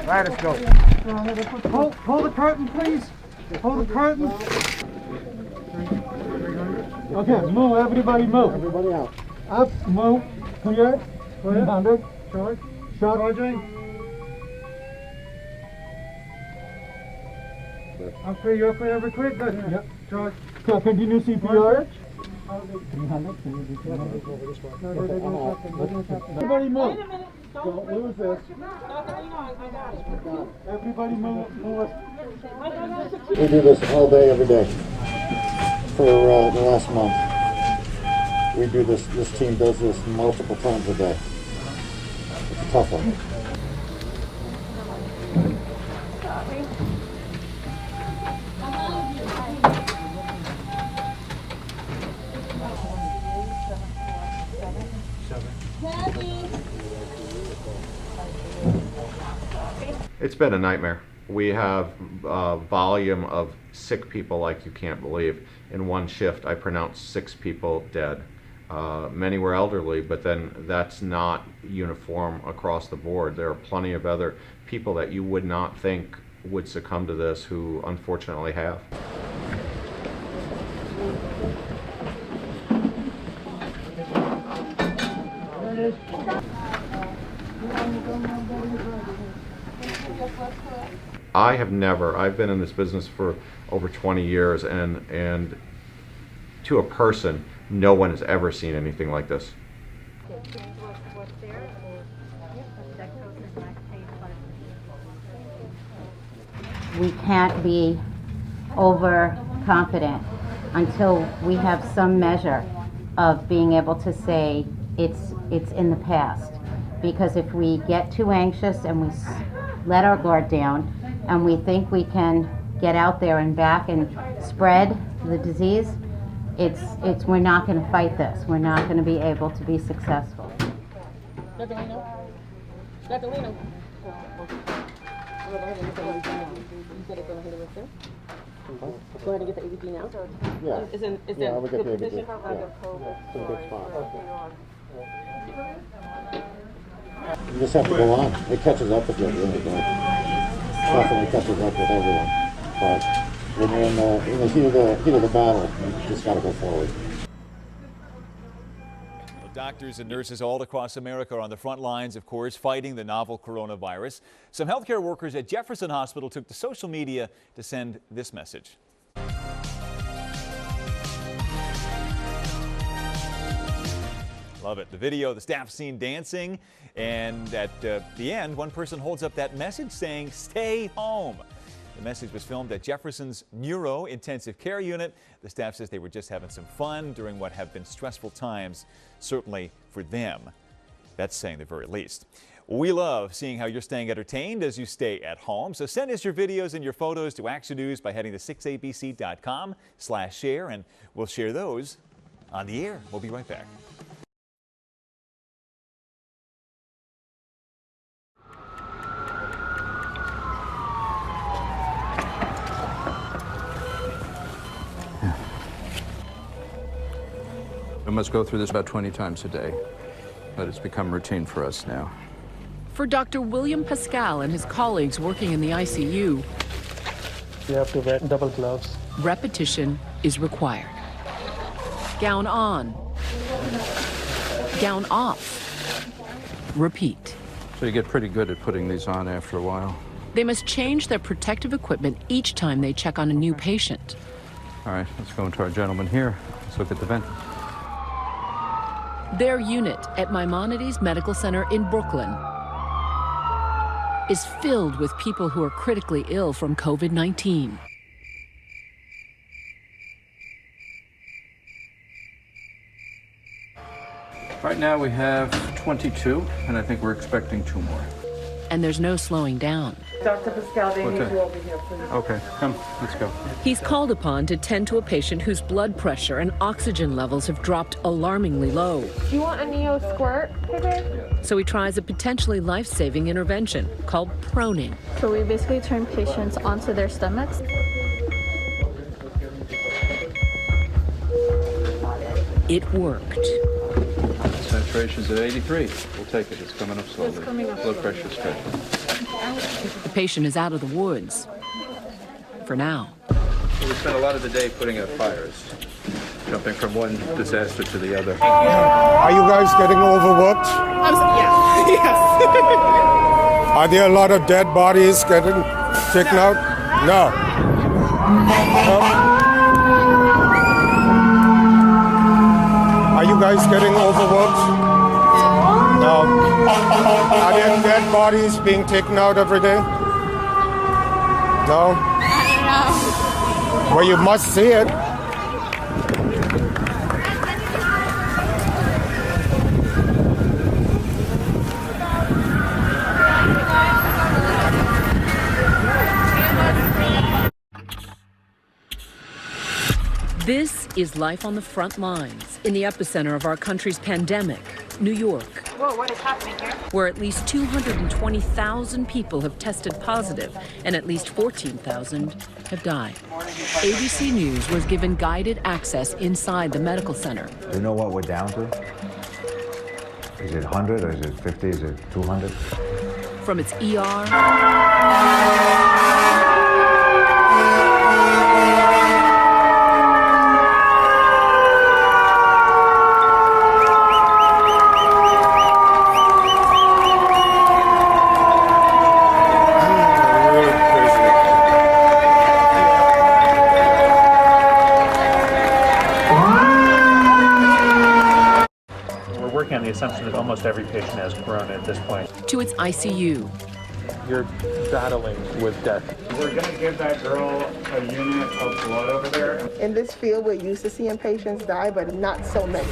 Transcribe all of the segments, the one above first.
Right, let's go. Pull the curtain, please. Pull the curtain. Okay, move. Everybody move. Everybody out. Up, move. Clear. 300. Charge. Charging. I'm clear. You're clear. Every quick. Good. Yep. Charge. So continue CPR. 300. Everybody move. Don't lose this. Everybody move. We do this all day, every day for the last month. We do this, this team does this multiple times a day. It's a tough one. It's been a nightmare. We have a volume of sick people like you can't believe. In one shift, I pronounced 6 people dead. Many were elderly, but then that's not uniform across the board. There are plenty of other people that you would not think would succumb to this who unfortunately have. I've been in this business for over 20 years, and to a person, no one has ever seen anything like this. We can't be overconfident until we have some measure of being able to say it's in the past. Because if we get too anxious and we let our guard down and we think we can get out there and back and spread the disease, we're not going to fight this. We're not going to be able to be successful. Dr. Lino? Dr. Lino? Go ahead and get the ABP now. Yeah. Is Yeah, there we'll get the ABP. position? Yeah. It's in a good spot. You just have to go on. It catches up with you at the end of the day. Definitely catches up with everyone. But when you're in the heat of the battle, you just got to go forward. Doctors and nurses all across America are on the front lines, of course, fighting the novel coronavirus. Some healthcare workers at Jefferson Hospital took to social media to send this message. Love it. The video, the staff seen dancing, and at the end, one person holds up that message saying, "Stay home." The message was filmed at Jefferson's Neuro Intensive Care Unit. The staff says they were just having some fun during what have been stressful times, certainly for them. That's saying the very least. We love seeing how you're staying entertained as you stay at home. So send us your videos and your photos to Action News by heading to 6abc.com/share, and we'll share those on the air. We'll be right back. I must go through this about 20 times a day, but it's become routine for us now. For Dr. William Pascal and his colleagues working in the ICU, You have to wear double gloves. repetition is required. Gown on, gown off, repeat. So you get pretty good at putting these on after a while. They must change their protective equipment each time they check on a new patient. All right, let's go into our gentleman here. Let's look at the vent. Their unit at Maimonides Medical Center in Brooklyn is filled with people who are critically ill from COVID-19. Right now we have 22, and I think we're expecting 2 more. And there's no slowing down. Dr. Pascal, they need Okay. you over here, please. Okay, come, let's go. He's called upon to tend to a patient whose blood pressure and oxygen levels have dropped alarmingly low. Do you want a Neo squirt today? So he tries a potentially life-saving intervention called proning. So we basically turn patients onto their stomachs. It worked. Saturation's at 83. We'll take it. It's coming up slowly. It's coming up Blood slowly. pressure's good. The patient is out of the woods. For now. We spent a lot of the day putting out fires, jumping from one disaster to the other. Are you guys getting overworked? Yes. Are there a lot of dead bodies getting taken out? No. Are you guys getting overworked? No. Are there dead bodies being taken out every day? No? Well, you must see it. This is life on the front lines in the epicenter of our country's pandemic, New York. Whoa, what is happening here? Where at least 220,000 people have tested positive and at least 14,000 have died. ABC News was given guided access inside the medical center. Do you know what we're down to? Is it 100 or is it 50? Is it 200? From its ER on the assumption that almost every patient has corona at this point. to its ICU. You're battling with death. We're going to give that girl a unit of blood over there. In this field, we're used to seeing patients die, but not so many.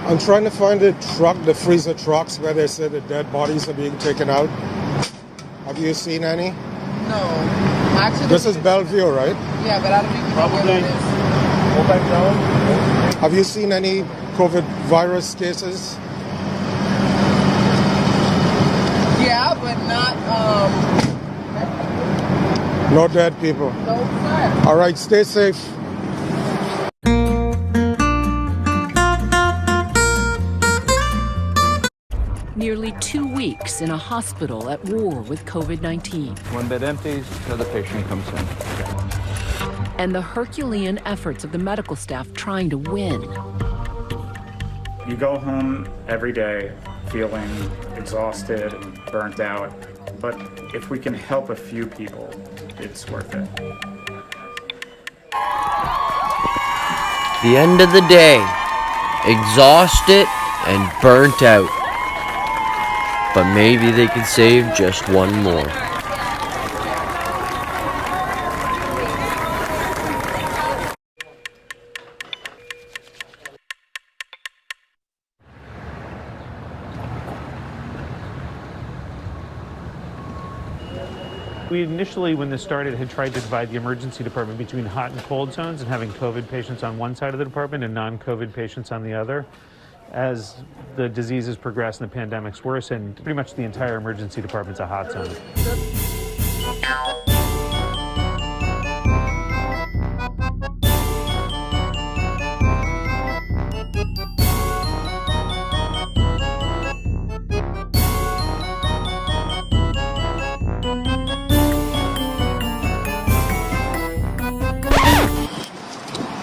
I'm trying to find the freezer trucks where they say the dead bodies are being taken out. Have you seen any? No. Actually, This is Bellevue, right? yeah, but I don't even Probably. know what it is. Have you seen any COVID virus cases? Yeah, but not, No dead people. no, sir. All right, stay safe. Nearly 2 weeks in a hospital at war with COVID-19. One bed empties, another patient comes in. And the Herculean efforts of the medical staff trying to win. You go home every day feeling exhausted and burnt out, but if we can help a few people, it's worth it. The end of the day, exhausted and burnt out. But maybe they could save just one more. We initially, when this started, had tried to divide the emergency department between hot and cold zones and having COVID patients on one side of the department and non-COVID patients on the other. As the diseases progress and the pandemics worsen, pretty much the entire emergency department's a hot zone.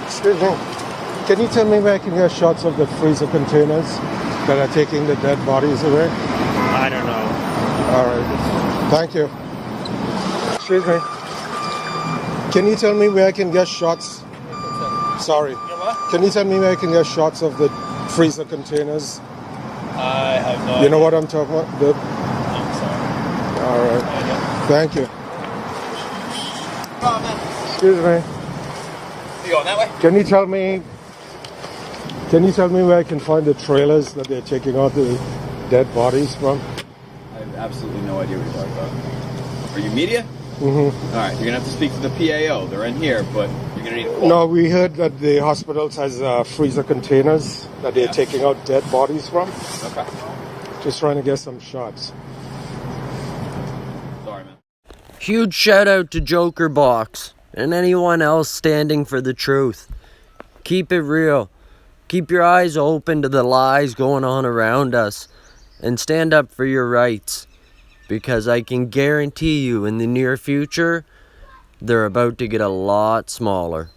Excuse me. Can you tell me where I can get shots of the freezer containers that are taking the dead bodies away? I don't know. All right. Thank you. Excuse me. Can you tell me where I can get shots? Sorry. Can you tell me where I can get shots of the freezer containers? I have no You know what I'm talking about? I'm sorry. All right. Thank you. Excuse me. You going that way? Can you tell me where I can find the trailers that they're taking out the dead bodies from? I have absolutely no idea what you're talking about. Are you media? Mm-hmm. All right, you're gonna have to speak to the PAO. They're in here, but you're gonna need a call. No, we heard that the hospitals has freezer containers that they're taking out dead bodies from. Okay. Just trying to get some shots. Sorry, man. Huge shout out to jokerbox and anyone else standing for the truth. Keep it real. Keep your eyes open to the lies going on around us and stand up for your rights, because I can guarantee you in the near future, they're about to get a lot smaller.